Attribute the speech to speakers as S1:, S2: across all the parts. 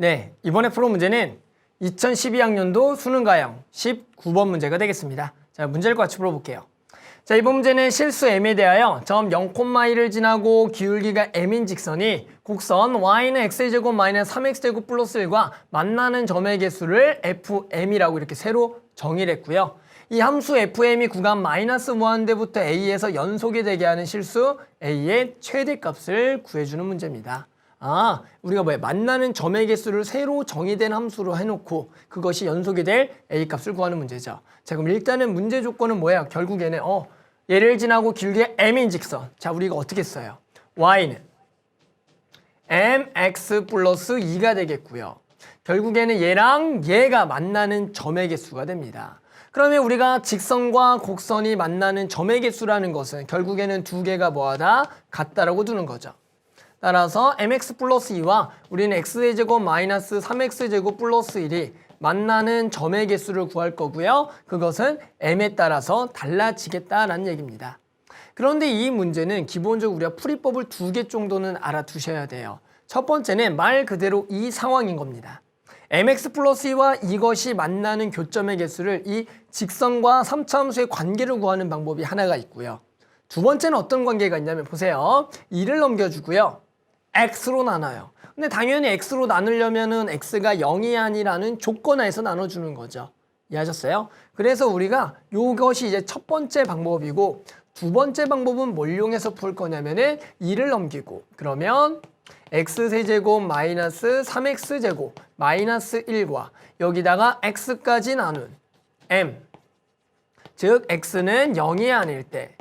S1: 네, 이번에 풀어 문제는 2012학년도 수능가형 19번 문제가 되겠습니다. 자, 문제를 같이 풀어볼게요. 자, 이번 문제는 실수 m에 대하여 점 0,1을 지나고 기울기가 m인 직선이 곡선 y는 x제곱 마이너스 3x제곱 플러스 1과 만나는 점의 개수를 fm이라고 이렇게 새로 정의를 했고요. 이 함수 fm이 구간 마이너스 무한대부터 a에서 연속이 되게 하는 실수 a의 최대값을 구해주는 문제입니다. 우리가 만나는 점의 개수를 새로 정의된 함수로 해놓고 그것이 연속이 될 a값을 구하는 문제죠. 자, 그럼 일단은 문제 조건은 뭐예요? 결국에는 얘를 지나고 길게 m인 직선. 자, 우리가 어떻게 써요? y는 mx 플러스 2가 되겠고요. 결국에는 얘랑 얘가 만나는 점의 개수가 됩니다. 그러면 우리가 직선과 곡선이 만나는 점의 개수라는 것은 결국에는 두 개가 뭐하다? 같다라고 두는 거죠. 따라서 mx 플러스 2와 우리는 x제곱 마이너스 3x제곱 플러스 1이 만나는 점의 개수를 구할 거고요. 그것은 m에 따라서 달라지겠다라는 얘기입니다. 그런데 이 문제는 기본적으로 우리가 풀이법을 2개 정도는 알아두셔야 돼요. 첫 번째는 말 그대로 이 상황인 겁니다. mx 플러스 2와 이것이 만나는 교점의 개수를 이 직선과 3차 함수의 관계를 구하는 방법이 하나가 있고요. 두 번째는 어떤 관계가 있냐면 보세요. 2를 넘겨주고요. x로 나눠요. 근데 당연히 x로 나누려면은 x가 0이 아니라는 조건하에서 나눠주는 거죠. 이해하셨어요? 그래서 우리가 이것이 이제 첫 번째 방법이고 두 번째 방법은 뭘 이용해서 풀 거냐면은 2를 넘기고 그러면 x세제곱 마이너스 3x제곱 마이너스 1과 여기다가 x까지 나눈 m 즉 x는 0이 아닐 때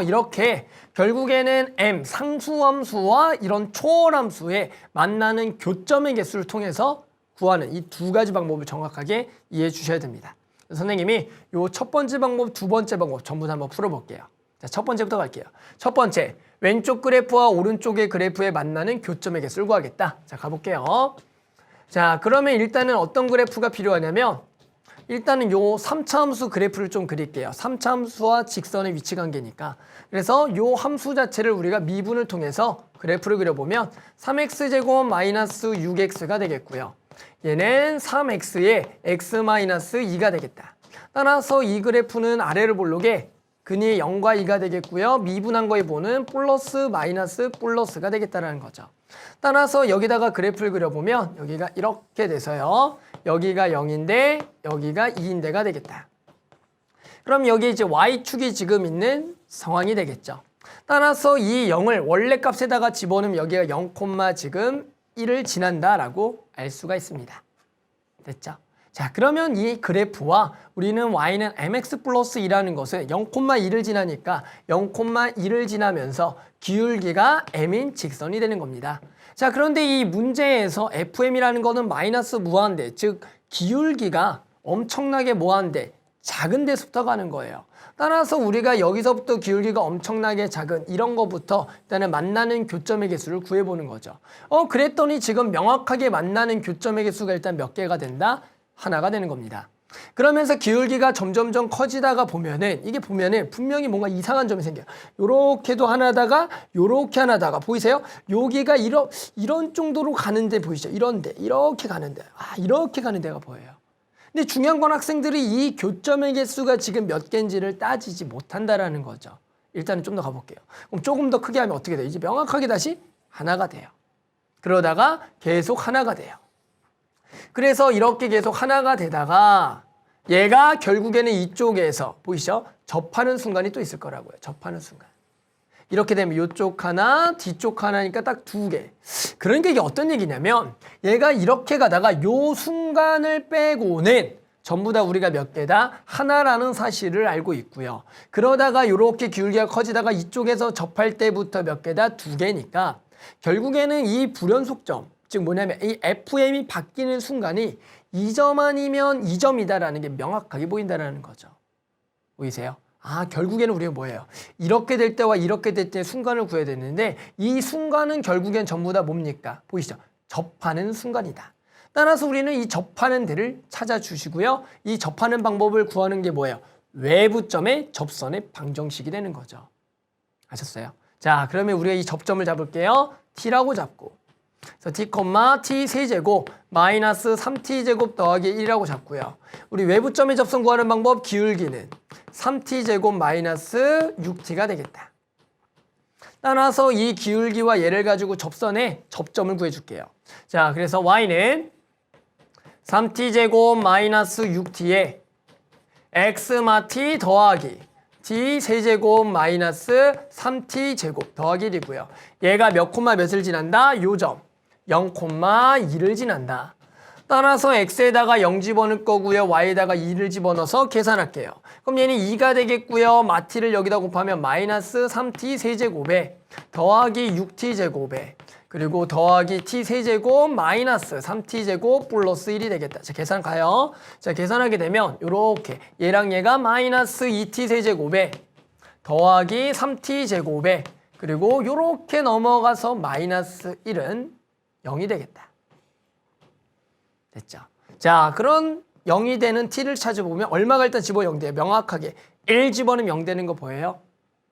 S1: 이렇게 결국에는 m 상수함수와 이런 초월함수의 만나는 교점의 개수를 통해서 구하는 이 두 가지 방법을 정확하게 이해해 주셔야 됩니다. 선생님이 요 첫 번째 방법, 두 번째 방법 전부 다 한번 풀어볼게요. 자, 첫 번째부터 갈게요. 첫 번째, 왼쪽 그래프와 오른쪽의 그래프에 만나는 교점의 개수를 구하겠다. 자, 가볼게요. 자, 그러면 일단은 어떤 그래프가 필요하냐면 일단은 요 3차 함수 그래프를 좀 그릴게요. 3차 함수와 직선의 위치 관계니까. 그래서 요 함수 자체를 우리가 미분을 통해서 그래프를 그려보면 3x제곱 마이너스 6x가 되겠고요. 얘는 3x의 x 마이너스 2가 되겠다. 따라서 이 그래프는 아래를 볼록에 근이 0과 2가 되겠고요. 미분한 거에 보는 플러스 마이너스 플러스가 되겠다라는 거죠. 따라서 여기다가 그래프를 그려보면 여기가 이렇게 돼서요. 여기가 0인데 여기가 2인데가 되겠다. 그럼 여기 이제 y축이 지금 있는 상황이 되겠죠. 따라서 이 0을 원래 값에다가 집어넣으면 여기가 0, 지금 1을 지난다라고 알 수가 있습니다. 됐죠? 자, 그러면 이 그래프와 우리는 y는 mx 플러스 2라는 것은 0,2를 지나니까 0,2를 지나면서 기울기가 m인 직선이 되는 겁니다. 자, 그런데 이 문제에서 fm이라는 거는 마이너스 무한대, 즉 기울기가 엄청나게 무한대, 작은 데서부터 가는 거예요. 따라서 우리가 여기서부터 기울기가 엄청나게 작은 이런 거부터 일단은 만나는 교점의 개수를 구해보는 거죠. 그랬더니 지금 명확하게 만나는 교점의 개수가 일단 몇 개가 된다? 하나가 되는 겁니다. 그러면서 기울기가 점점점 커지다가 보면은 이게 보면은 분명히 뭔가 이상한 점이 생겨요. 요렇게도 하나다가 요렇게 하나다가 보이세요? 여기가 이런 정도로 가는데 보이시죠? 이런데 이렇게 가는데 이렇게 가는 데가 보여요. 근데 중요한 건 학생들이 이 교점의 개수가 지금 몇 개인지를 따지지 못한다라는 거죠. 일단은 좀 더 가볼게요. 그럼 조금 더 크게 하면 어떻게 돼요? 이제 명확하게 다시 하나가 돼요. 그러다가 계속 하나가 돼요. 그래서 이렇게 계속 하나가 되다가 얘가 결국에는 이쪽에서 보이시죠? 접하는 순간이 또 있을 거라고요. 접하는 순간. 이렇게 되면 이쪽 하나, 뒤쪽 하나니까 딱 두 개. 그러니까 이게 어떤 얘기냐면 얘가 이렇게 가다가 요 순간을 빼고는 전부 다 우리가 몇 개다? 하나라는 사실을 알고 있고요. 그러다가 이렇게 기울기가 커지다가 이쪽에서 접할 때부터 몇 개다? 두 개니까 결국에는 이 불연속점 즉 뭐냐면 이 fm이 바뀌는 순간이 이 점 아니면 이 점이다라는 게 명확하게 보인다는 거죠. 보이세요? 결국에는 우리가 뭐예요? 이렇게 될 때와 이렇게 될 때 순간을 구해야 되는데 이 순간은 결국엔 전부 다 뭡니까? 보이시죠? 접하는 순간이다. 따라서 우리는 이 접하는 데를 찾아주시고요. 이 접하는 방법을 구하는 게 뭐예요? 외부점의 접선의 방정식이 되는 거죠. 아셨어요? 자, 그러면 우리가 이 접점을 잡을게요. t라고 잡고 그래서 t, t 세제곱 마이너스 3t제곱 더하기 1이라고 잡고요. 우리 외부점의 접선 구하는 방법 기울기는 3t제곱 마이너스 6t가 되겠다. 따라서 이 기울기와 얘를 가지고 접선의 접점을 구해줄게요. 자, 그래서 y는 3t제곱 마이너스 6t에 x마 t 더하기 t 세제곱 마이너스 3t제곱 더하기 1이고요. 얘가 몇 콤마 몇을 지난다? 요점 0,2를 지난다. 따라서 x에다가 0 집어넣을 거고요. y에다가 2를 집어넣어서 계산할게요. 그럼 얘는 2가 되겠고요. 마t를 여기다 곱하면 마이너스 3t 세제곱에 더하기 6t 제곱에 그리고 더하기 t 세제곱 마이너스 3t제곱 플러스 1이 되겠다. 자, 계산 가요. 자, 계산하게 되면 요렇게 얘랑 얘가 마이너스 2t 세제곱에 더하기 3t 제곱에 그리고 요렇게 넘어가서 마이너스 1은 0이 되겠다. 됐죠? 자, 그런 0이 되는 t를 찾아보면 얼마가 일단 집어 0 돼요. 명확하게 1 집어넣으면 0 되는 거 보여요?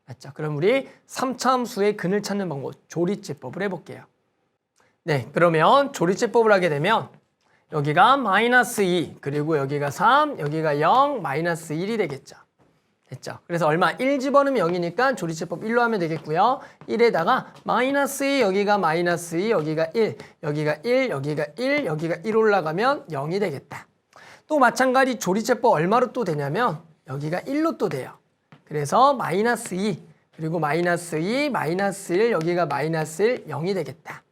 S1: 맞죠? 그럼 우리 3차함수의 근을 찾는 방법, 조리제법을 해볼게요. 네, 그러면 조리제법을 하게 되면 여기가 마이너스 2, 그리고 여기가 3, 여기가 0, 마이너스 1이 되겠죠. 됐죠? 그래서 얼마? 1 집어넣으면 0이니까 조리제법 1로 하면 되겠고요. 1에다가 마이너스 2, 여기가 마이너스 2, 여기가 1, 여기가 1, 여기가 1, 여기가 1 올라가면 0이 되겠다. 또 마찬가지 조리제법 얼마로 또 되냐면 여기가 1로 또 돼요. 그래서 마이너스 2, 그리고 마이너스 2, 마이너스 1, 여기가 마이너스 1, 0이 되겠다.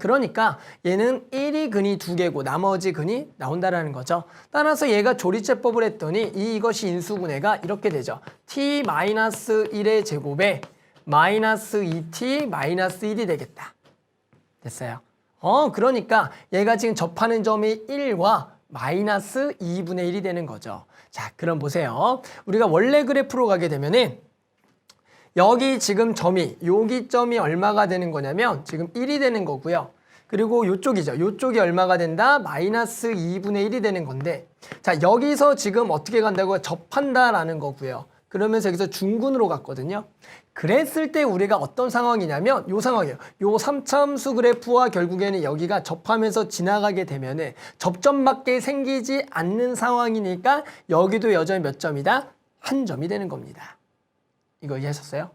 S1: 그러니까 얘는 1이 근이 2개고 나머지 근이 나온다라는 거죠. 따라서 얘가 조리제법을 했더니 이것이 인수분해가 이렇게 되죠. t-1의 제곱에 마이너스 2t 마이너스 1이 되겠다. 됐어요. 그러니까 얘가 지금 접하는 점이 1과 마이너스 2분의 1이 되는 거죠. 자, 그럼 보세요. 우리가 원래 그래프로 가게 되면은 여기 지금 점이, 여기 점이 얼마가 되는 거냐면 지금 1이 되는 거고요. 그리고 요쪽이죠. 요쪽이 얼마가 된다? 마이너스 2분의 1이 되는 건데 자, 여기서 지금 어떻게 간다고요? 접한다라는 거고요. 그러면서 여기서 중근으로 갔거든요. 그랬을 때 우리가 어떤 상황이냐면 요 상황이에요. 요 3차함수 그래프와 결국에는 여기가 접하면서 지나가게 되면은 접점밖에 생기지 않는 상황이니까 여기도 여전히 몇 점이다? 한 점이 되는 겁니다. 이거 이해하셨어요?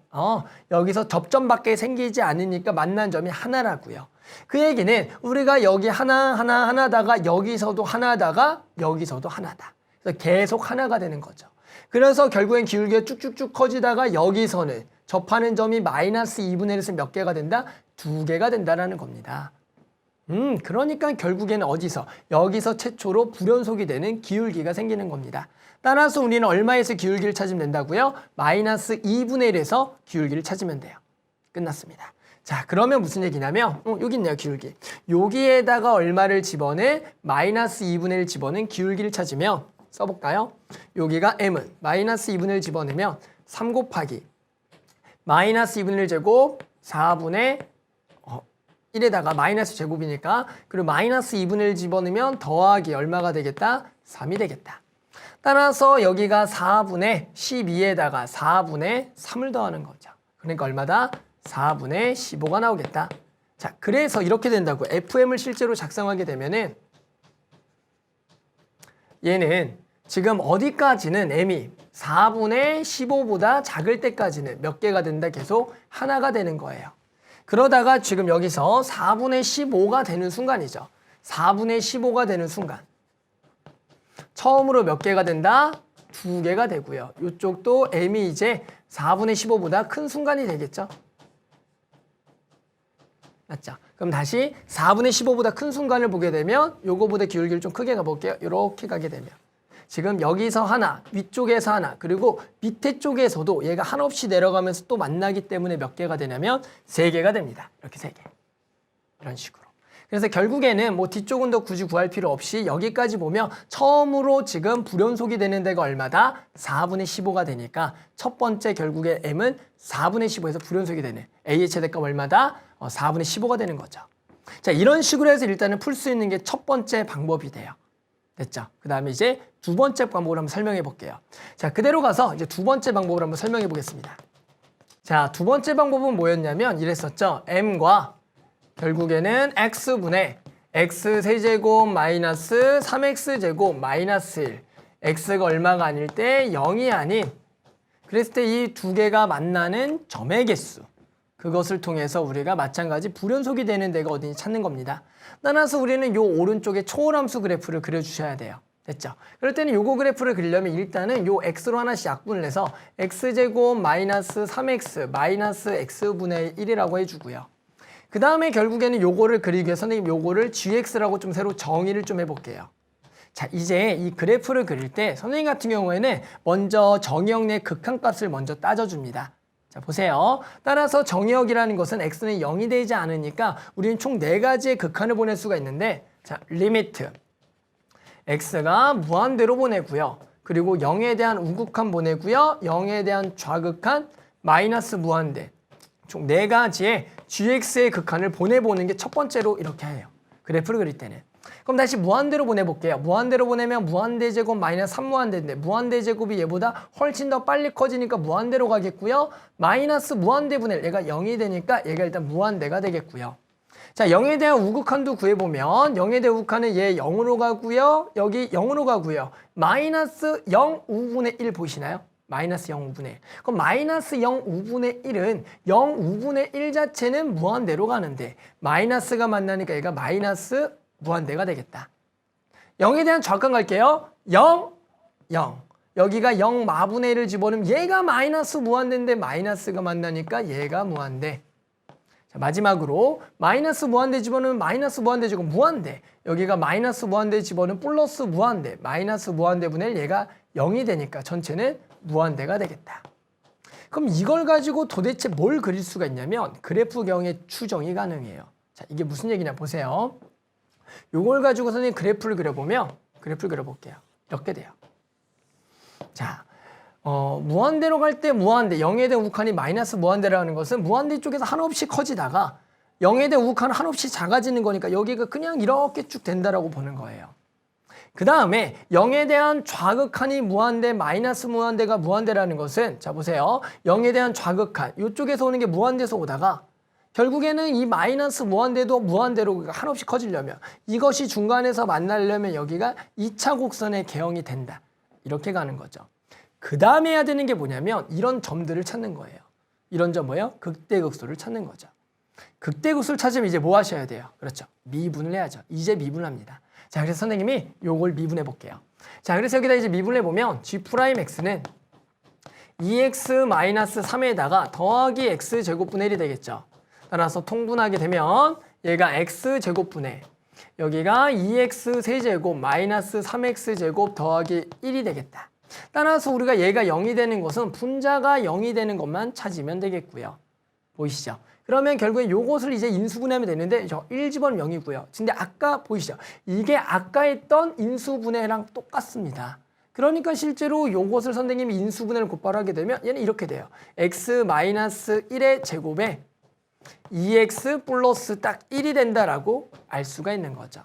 S1: 여기서 접점밖에 생기지 않으니까 만난 점이 하나라고요. 그 얘기는 우리가 여기 하나다가 여기서도 하나다가 여기서도 하나다. 그래서 계속 하나가 되는 거죠. 그래서 결국엔 기울기가 쭉쭉쭉 커지다가 여기서는 접하는 점이 마이너스 2분의 1에서 몇 개가 된다? 2개가 된다라는 겁니다. 그러니까 결국에는 어디서? 여기서 최초로 불연속이 되는 기울기가 생기는 겁니다. 따라서 우리는 얼마에서 기울기를 찾으면 된다고요? 마이너스 2분의 1에서 기울기를 찾으면 돼요. 끝났습니다. 자, 그러면 무슨 얘기냐면 여기 있네요, 기울기. 여기에다가 얼마를 집어넣은 마이너스 2분의 1 집어넣은 기울기를 찾으면 써볼까요? 여기가 m은 마이너스 2분의 1 집어넣으면 3 곱하기 마이너스 2분의 1 제곱 4분의 1에다가 마이너스 제곱이니까 그리고 마이너스 2분의 1 집어넣으면 더하기 얼마가 되겠다? 3이 되겠다. 따라서 여기가 4분의 12에다가 4분의 3을 더하는 거죠. 그러니까 얼마다? 4분의 15가 나오겠다. 자, 그래서 이렇게 된다고. FM을 실제로 작성하게 되면은 얘는 지금 어디까지는 M이 4분의 15보다 작을 때까지는 몇 개가 된다? 계속 하나가 되는 거예요. 그러다가 지금 여기서 4분의 15가 되는 순간이죠. 4분의 15가 되는 순간. 처음으로 몇 개가 된다? 2개가 되고요. 이쪽도 M이 이제 4분의 15보다 큰 순간이 되겠죠. 맞죠? 그럼 다시 4분의 15보다 큰 순간을 보게 되면 요거보다 기울기를 좀 크게 가볼게요. 이렇게 가게 되면 지금 여기서 하나, 위쪽에서 하나, 그리고 밑에 쪽에서도 얘가 한없이 내려가면서 또 만나기 때문에 몇 개가 되냐면 3개가 됩니다. 이렇게 3개. 이런 식으로. 그래서 결국에는 뭐 뒤쪽은 더 굳이 구할 필요 없이 여기까지 보면 처음으로 지금 불연속이 되는 데가 얼마다? 4분의 15가 되니까 첫 번째 결국에 M은 4분의 15에서 불연속이 되는 A의 최대값 얼마다? 4분의 15가 되는 거죠. 자, 이런 식으로 해서 일단은 풀 수 있는 게 첫 번째 방법이 돼요. 됐죠? 그 다음에 이제 두 번째 방법을 한번 설명해 볼게요. 자, 그대로 가서 이제 두 번째 방법을 한번 설명해 보겠습니다. 자, 두 번째 방법은 뭐였냐면 이랬었죠. M과 결국에는 x분의 x 세제곱 마이너스 3x제곱 마이너스 1. x가 얼마가 아닐 때 0이 아닌, 그랬을 때 이 두 개가 만나는 점의 개수, 그것을 통해서 우리가 마찬가지 불연속이 되는 데가 어딘지 찾는 겁니다. 따라서 우리는 요 오른쪽에 초월함수 그래프를 그려주셔야 돼요. 됐죠? 그럴 때는 요거 그래프를 그리려면 일단은 요 x로 하나씩 약분을 해서 x제곱 마이너스 3x 마이너스 x분의 1이라고 해주고요. 그 다음에 결국에는 요거를 그리기 위해 선생님 요거를 gx라고 좀 새로 정의를 좀 해볼게요. 자, 이제 이 그래프를 그릴 때 선생님 같은 경우에는 먼저 정의역 내 극한값을 먼저 따져줍니다. 자, 보세요. 따라서 정의역이라는 것은 x는 0이 되지 않으니까 우리는 총 4가지의 극한을 보낼 수가 있는데, 자, 리미트 x가 무한대로 보내고요. 그리고 0에 대한 우극한 보내고요. 0에 대한 좌극한 마이너스 무한대. 총 4가지의 gx의 극한을 보내보는 게 첫 번째로 이렇게 해요. 그래프를 그릴 때는. 그럼 다시 무한대로 보내볼게요. 무한대로 보내면 무한대 제곱 마이너스 3무한대인데 무한대 제곱이 얘보다 훨씬 더 빨리 커지니까 무한대로 가겠고요. 마이너스 무한대 분의 얘가 0이 되니까 얘가 일단 무한대가 되겠고요. 자, 0에 대한 우극한도 구해보면 0에 대한 우극한은 얘 0으로 가고요. 여기 0으로 가고요. 마이너스 0 5분의 1 보이시나요? 마이너스 0 5분의 1. 그럼 마이너스 0 5분의 1은 0 5분의 1 자체는 무한대로 가는데 마이너스가 만나니까 얘가 마이너스 무한대가 되겠다. 0에 대한 좌극한 갈게요. 0, 0. 여기가 0 마분의 1을 집어넣으면 얘가 마이너스 무한대인데 마이너스가 만나니까 얘가 무한대. 자, 마지막으로 마이너스 무한대 집어넣으면 마이너스 무한대 제곱 무한대. 여기가 마이너스 무한대 집어넣으면 플러스 무한대. 마이너스 무한대 분의 1 얘가 0이 되니까 전체는 무한대가 되겠다. 그럼 이걸 가지고 도대체 뭘 그릴 수가 있냐면 그래프경의 추정이 가능해요. 자, 이게 무슨 얘기냐 보세요. 요걸 가지고 선생님 그래프를 그려보면, 그래프를 그려볼게요. 이렇게 돼요. 자, 무한대로 갈 때 무한대, 0에 대한 우극한이 마이너스 무한대라는 것은 무한대 쪽에서 한없이 커지다가 0에 대한 우극한은 한없이 작아지는 거니까 여기가 그냥 이렇게 쭉 된다라고 보는 거예요. 그 다음에 0에 대한 좌극한이 무한대, 마이너스 무한대가 무한대라는 것은, 자 보세요. 0에 대한 좌극한, 이쪽에서 오는 게 무한대에서 오다가 결국에는 이 마이너스 무한대도 무한대로 한없이 커지려면 이것이 중간에서 만나려면 여기가 2차 곡선의 개형이 된다. 이렇게 가는 거죠. 그 다음에 해야 되는 게 뭐냐면 이런 점들을 찾는 거예요. 이런 점 뭐예요? 극대극소를 찾는 거죠. 극대극소를 찾으면 이제 뭐 하셔야 돼요? 그렇죠. 미분을 해야죠. 이제 미분을 합니다. 자, 그래서 선생님이 요걸 미분해 볼게요. 자, 그래서 여기다 이제 미분해 보면 g'x는 2x-3에다가 더하기 x제곱분의 1이 되겠죠. 따라서 통분하게 되면 얘가 x제곱분의 여기가 2x 세제곱 마이너스 3x제곱 더하기 1이 되겠다. 따라서 우리가 얘가 0이 되는 것은 분자가 0이 되는 것만 찾으면 되겠고요. 보이시죠? 그러면 결국에 요것을 이제 인수분해하면 되는데 저 1 집어넣으면 0이고요. 근데 아까 보이시죠? 이게 아까 했던 인수분해랑 똑같습니다. 그러니까 실제로 요것을 선생님이 인수분해를 곧바로 하게 되면 얘는 이렇게 돼요. x-1의 제곱에 2x 플러스 딱 1이 된다라고 알 수가 있는 거죠.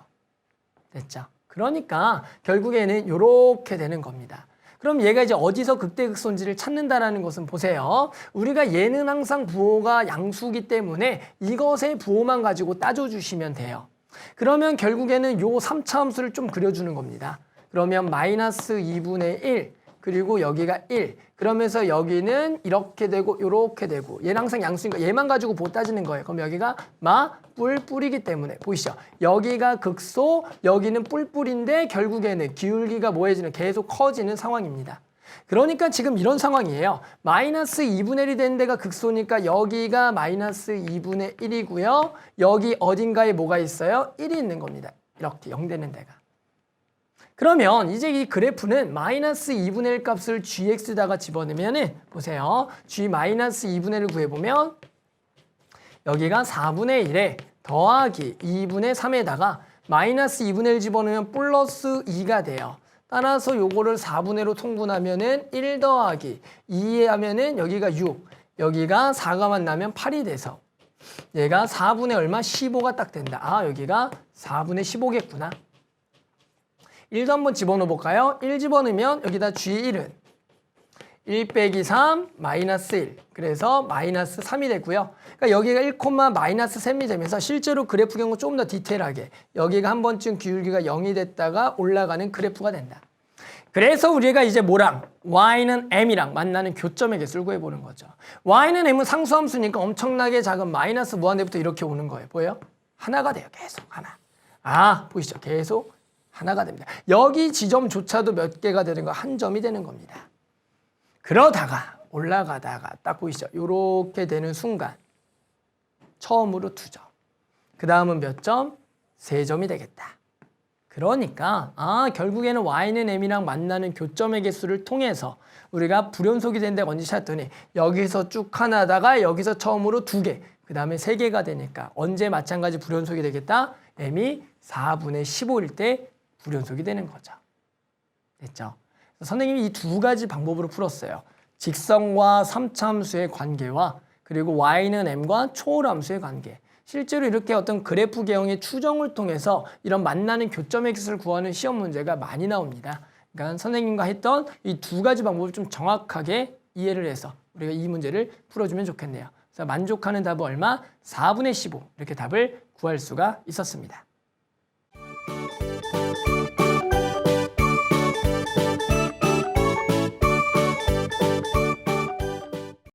S1: 됐죠? 그러니까 결국에는 이렇게 되는 겁니다. 그럼 얘가 이제 어디서 극대극소인지를 찾는다라는 것은 보세요. 우리가 얘는 항상 부호가 양수기 때문에 이것의 부호만 가지고 따져주시면 돼요. 그러면 결국에는 요 3차 함수를 좀 그려주는 겁니다. 그러면 마이너스 2분의 1 그리고 여기가 1 그러면서 여기는 이렇게 되고 이렇게 되고 얘는 항상 양수니까 얘만 가지고 부호 따지는 거예요. 그럼 여기가 뿔이기 때문에 보이시죠? 여기가 극소 여기는 뿔인데 결국에는 기울기가 뭐해지는 계속 커지는 상황입니다. 그러니까 지금 이런 상황이에요. 마이너스 2분의 1이 되는 데가 극소니까 여기가 마이너스 2분의 1이고요. 여기 어딘가에 뭐가 있어요? 1이 있는 겁니다. 이렇게 0 되는 데가. 그러면 이제 이 그래프는 마이너스 2분의 1 값을 gx에다가 집어넣으면 보세요. g 마이너스 2분의 1을 구해보면 여기가 4분의 1에 더하기 2분의 3에다가 마이너스 2분의 1 집어넣으면 플러스 2가 돼요. 따라서 요거를 4분의 1로 통분하면은 1 더하기 2 하면은 여기가 6, 여기가 4가 만나면 8이 돼서 얘가 4분의 얼마? 15가 딱 된다. 아, 여기가 4분의 15겠구나. 1도 한번 집어넣어 볼까요? 1 집어넣으면 여기다 G1은 1 빼기 3 마이너스 1. 그래서 마이너스 3이 됐고요. 그러니까 여기가 1, 마이너스 3이 되면서 실제로 그래프 경우 조금 더 디테일하게 여기가 한 번쯤 기울기가 0이 됐다가 올라가는 그래프가 된다. 그래서 우리가 이제 뭐랑 y는 m이랑 만나는 교점의 개수를 구해보는 거죠. y는 m은 상수함수니까 엄청나게 작은 마이너스 무한대부터 이렇게 오는 거예요. 보여요? 하나가 돼요. 계속 하나. 아, 보이시죠? 계속 하나가 됩니다. 여기 지점조차도 몇 개가 되는 거 한 점이 되는 겁니다. 그러다가 올라가다가 딱 보이시죠? 이렇게 되는 순간 처음으로 2점. 그 다음은 몇 점? 3점이 되겠다. 그러니까 결국에는 y는 m이랑 만나는 교점의 개수를 통해서 우리가 불연속이 된다고 언제 찾았더니 여기서 쭉 하나다가 여기서 처음으로 2개, 그 다음에 3개가 되니까 언제 마찬가지 불연속이 되겠다? m이 4분의 15일 때 불연속이 되는 거죠. 됐죠? 선생님이 이 두 가지 방법으로 풀었어요. 직선과 3차함수의 관계와 그리고 y는 m과 초월함수의 관계. 실제로 이렇게 어떤 그래프 개형의 추정을 통해서 이런 만나는 교점의 개수를 구하는 시험 문제가 많이 나옵니다. 그러니까 선생님과 했던 이 두 가지 방법을 좀 정확하게 이해를 해서 우리가 이 문제를 풀어주면 좋겠네요. 그래서 만족하는 답은 얼마? 4분의 15 이렇게 답을 구할 수가 있었습니다.